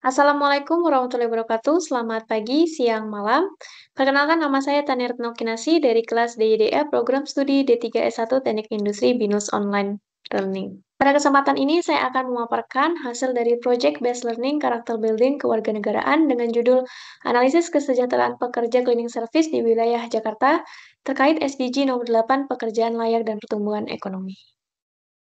Assalamualaikum warahmatullahi wabarakatuh. Selamat pagi, siang, malam. Perkenalkan nama saya Tani Retno Kinasi dari kelas DIDA Program Studi D3S1 Teknik Industri Binus Online Learning. Pada kesempatan ini saya akan memaparkan hasil dari Project Based Learning Karakter Building Kewarganegaraan dengan judul Analisis Kesejahteraan Pekerja Cleaning Service di Wilayah Jakarta terkait SDG nomor 8 Pekerjaan Layak dan Pertumbuhan Ekonomi.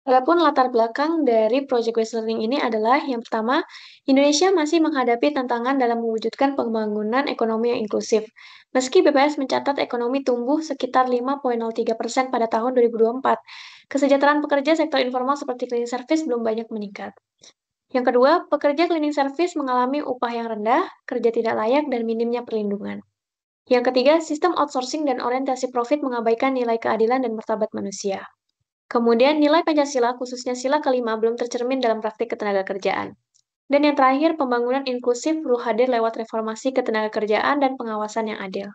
Adapun latar belakang dari Project Based Learning ini adalah yang pertama, Indonesia masih menghadapi tantangan dalam mewujudkan pembangunan ekonomi yang inklusif. Meski BPS mencatat ekonomi tumbuh sekitar 5,03% pada tahun 2024, kesejahteraan pekerja sektor informal seperti cleaning service belum banyak meningkat. Yang kedua, pekerja cleaning service mengalami upah yang rendah, kerja tidak layak, dan minimnya perlindungan. Yang ketiga, sistem outsourcing dan orientasi profit mengabaikan nilai keadilan dan martabat manusia. Kemudian nilai Pancasila, khususnya sila kelima, belum tercermin dalam praktik ketenagakerjaan. Dan yang terakhir, pembangunan inklusif perlu hadir lewat reformasi ketenagakerjaan dan pengawasan yang adil.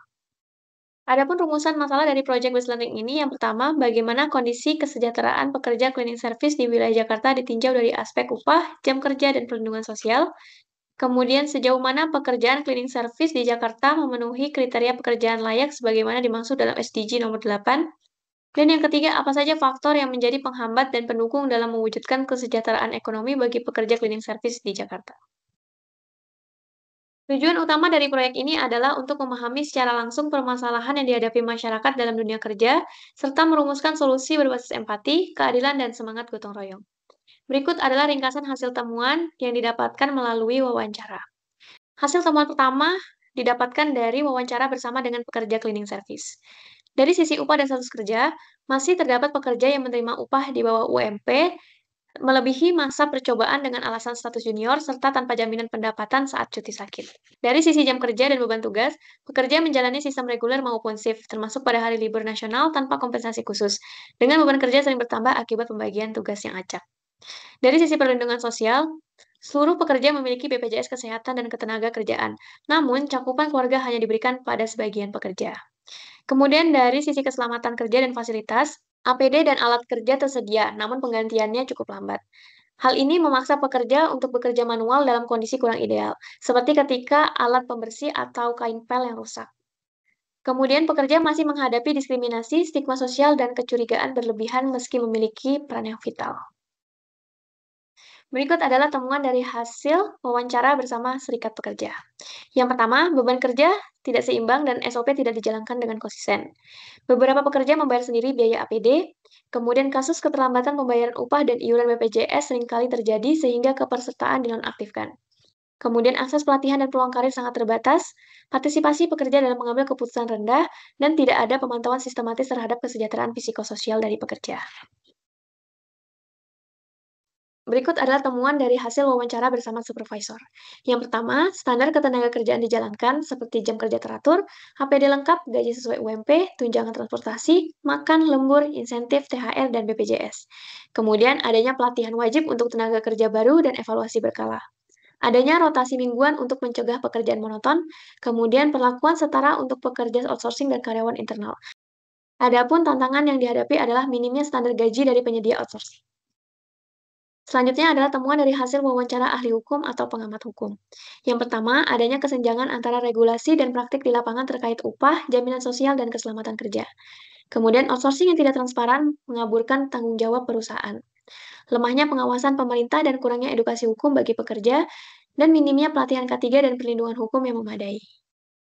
Adapun rumusan masalah dari Project Based Learning ini, yang pertama, bagaimana kondisi kesejahteraan pekerja cleaning service di wilayah Jakarta ditinjau dari aspek upah, jam kerja, dan perlindungan sosial. Kemudian, sejauh mana pekerjaan cleaning service di Jakarta memenuhi kriteria pekerjaan layak sebagaimana dimaksud dalam SDG nomor 8. Dan yang ketiga, apa saja faktor yang menjadi penghambat dan pendukung dalam mewujudkan kesejahteraan ekonomi bagi pekerja cleaning service di Jakarta. Tujuan utama dari proyek ini adalah untuk memahami secara langsung permasalahan yang dihadapi masyarakat dalam dunia kerja, serta merumuskan solusi berbasis empati, keadilan, dan semangat gotong royong. Berikut adalah ringkasan hasil temuan yang didapatkan melalui wawancara. Hasil temuan pertama didapatkan dari wawancara bersama dengan pekerja cleaning service. Dari sisi upah dan status kerja, masih terdapat pekerja yang menerima upah di bawah UMP, melebihi masa percobaan dengan alasan status junior, serta tanpa jaminan pendapatan saat cuti sakit. Dari sisi jam kerja dan beban tugas, pekerja menjalani sistem reguler maupun shift, termasuk pada hari libur nasional tanpa kompensasi khusus, dengan beban kerja sering bertambah akibat pembagian tugas yang acak. Dari sisi perlindungan sosial, seluruh pekerja memiliki BPJS Kesehatan dan Ketenagakerjaan, namun cakupan keluarga hanya diberikan pada sebagian pekerja. Kemudian dari sisi keselamatan kerja dan fasilitas, APD dan alat kerja tersedia, namun penggantiannya cukup lambat. Hal ini memaksa pekerja untuk bekerja manual dalam kondisi kurang ideal, seperti ketika alat pembersih atau kain pel yang rusak. Kemudian pekerja masih menghadapi diskriminasi, stigma sosial, dan kecurigaan berlebihan meski memiliki peran yang vital. Berikut adalah temuan dari hasil wawancara bersama serikat pekerja. Yang pertama, beban kerja tidak seimbang dan SOP tidak dijalankan dengan konsisten. Beberapa pekerja membayar sendiri biaya APD, kemudian kasus keterlambatan pembayaran upah dan iuran BPJS seringkali terjadi sehingga kepesertaan dinonaktifkan. Kemudian akses pelatihan dan peluang karir sangat terbatas, partisipasi pekerja dalam mengambil keputusan rendah, dan tidak ada pemantauan sistematis terhadap kesejahteraan psikososial dari pekerja. Berikut adalah temuan dari hasil wawancara bersama supervisor. Yang pertama, standar ketenagakerjaan dijalankan seperti jam kerja teratur, APD lengkap, gaji sesuai UMP, tunjangan transportasi, makan, lembur, insentif, THR, dan BPJS. Kemudian adanya pelatihan wajib untuk tenaga kerja baru dan evaluasi berkala. Adanya rotasi mingguan untuk mencegah pekerjaan monoton, kemudian perlakuan setara untuk pekerja outsourcing dan karyawan internal. Adapun tantangan yang dihadapi adalah minimnya standar gaji dari penyedia outsourcing. Selanjutnya adalah temuan dari hasil wawancara ahli hukum atau pengamat hukum. Yang pertama, adanya kesenjangan antara regulasi dan praktik di lapangan terkait upah, jaminan sosial, dan keselamatan kerja. Kemudian, outsourcing yang tidak transparan mengaburkan tanggung jawab perusahaan. Lemahnya pengawasan pemerintah dan kurangnya edukasi hukum bagi pekerja, dan minimnya pelatihan K3 dan perlindungan hukum yang memadai.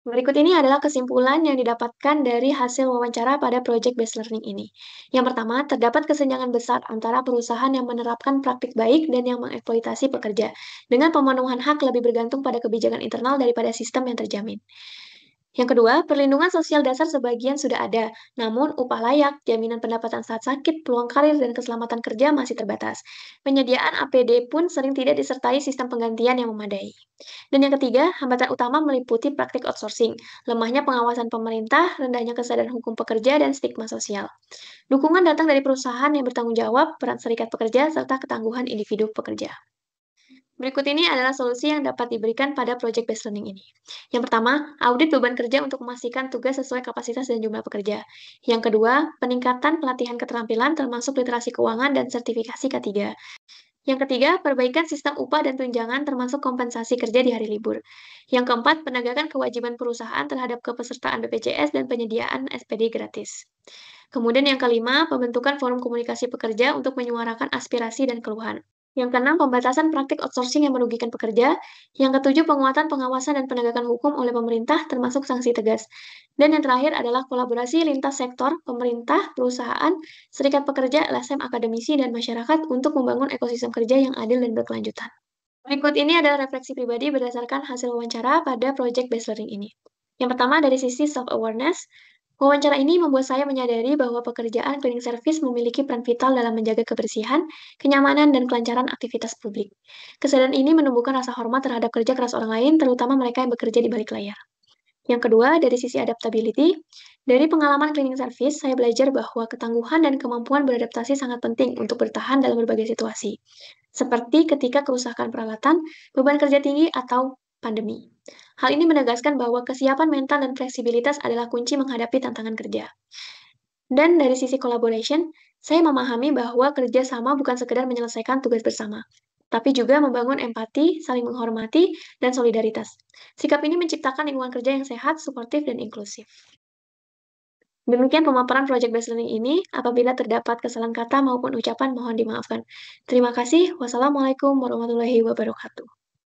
Berikut ini adalah kesimpulan yang didapatkan dari hasil wawancara pada Project Based Learning ini. Yang pertama, terdapat kesenjangan besar antara perusahaan yang menerapkan praktik baik dan yang mengeksploitasi pekerja, dengan pemenuhan hak lebih bergantung pada kebijakan internal daripada sistem yang terjamin. Yang kedua, perlindungan sosial dasar sebagian sudah ada, namun upah layak, jaminan pendapatan saat sakit, peluang karir, dan keselamatan kerja masih terbatas. Penyediaan APD pun sering tidak disertai sistem penggantian yang memadai. Dan yang ketiga, hambatan utama meliputi praktik outsourcing, lemahnya pengawasan pemerintah, rendahnya kesadaran hukum pekerja, dan stigma sosial. Dukungan datang dari perusahaan yang bertanggung jawab, peran serikat pekerja, serta ketangguhan individu pekerja. Berikut ini adalah solusi yang dapat diberikan pada project based learning ini. Yang pertama, audit beban kerja untuk memastikan tugas sesuai kapasitas dan jumlah pekerja. Yang kedua, peningkatan pelatihan keterampilan termasuk literasi keuangan dan sertifikasi K3. Yang ketiga, perbaikan sistem upah dan tunjangan termasuk kompensasi kerja di hari libur. Yang keempat, penegakan kewajiban perusahaan terhadap kepesertaan BPJS dan penyediaan SPD gratis. Kemudian yang kelima, pembentukan forum komunikasi pekerja untuk menyuarakan aspirasi dan keluhan. Yang keenam, pembatasan praktik outsourcing yang merugikan pekerja. Yang ketujuh, penguatan pengawasan dan penegakan hukum oleh pemerintah termasuk sanksi tegas. Dan yang terakhir adalah kolaborasi lintas sektor, pemerintah, perusahaan, serikat pekerja, LSM, akademisi, dan masyarakat untuk membangun ekosistem kerja yang adil dan berkelanjutan. Berikut ini adalah refleksi pribadi berdasarkan hasil wawancara pada project based learning ini. Yang pertama dari sisi self-awareness, wawancara ini membuat saya menyadari bahwa pekerjaan cleaning service memiliki peran vital dalam menjaga kebersihan, kenyamanan, dan kelancaran aktivitas publik. Kesadaran ini menumbuhkan rasa hormat terhadap kerja keras orang lain, terutama mereka yang bekerja di balik layar. Yang kedua, dari sisi adaptability, dari pengalaman cleaning service, saya belajar bahwa ketangguhan dan kemampuan beradaptasi sangat penting untuk bertahan dalam berbagai situasi, seperti ketika kerusakan peralatan, beban kerja tinggi, atau pandemi. Hal ini menegaskan bahwa kesiapan mental dan fleksibilitas adalah kunci menghadapi tantangan kerja. Dan dari sisi collaboration, saya memahami bahwa kerja sama bukan sekedar menyelesaikan tugas bersama, tapi juga membangun empati, saling menghormati, dan solidaritas. Sikap ini menciptakan lingkungan kerja yang sehat, suportif, dan inklusif. Demikian pemaparan project based learning ini. Apabila terdapat kesalahan kata maupun ucapan, mohon dimaafkan. Terima kasih. Wassalamualaikum warahmatullahi wabarakatuh.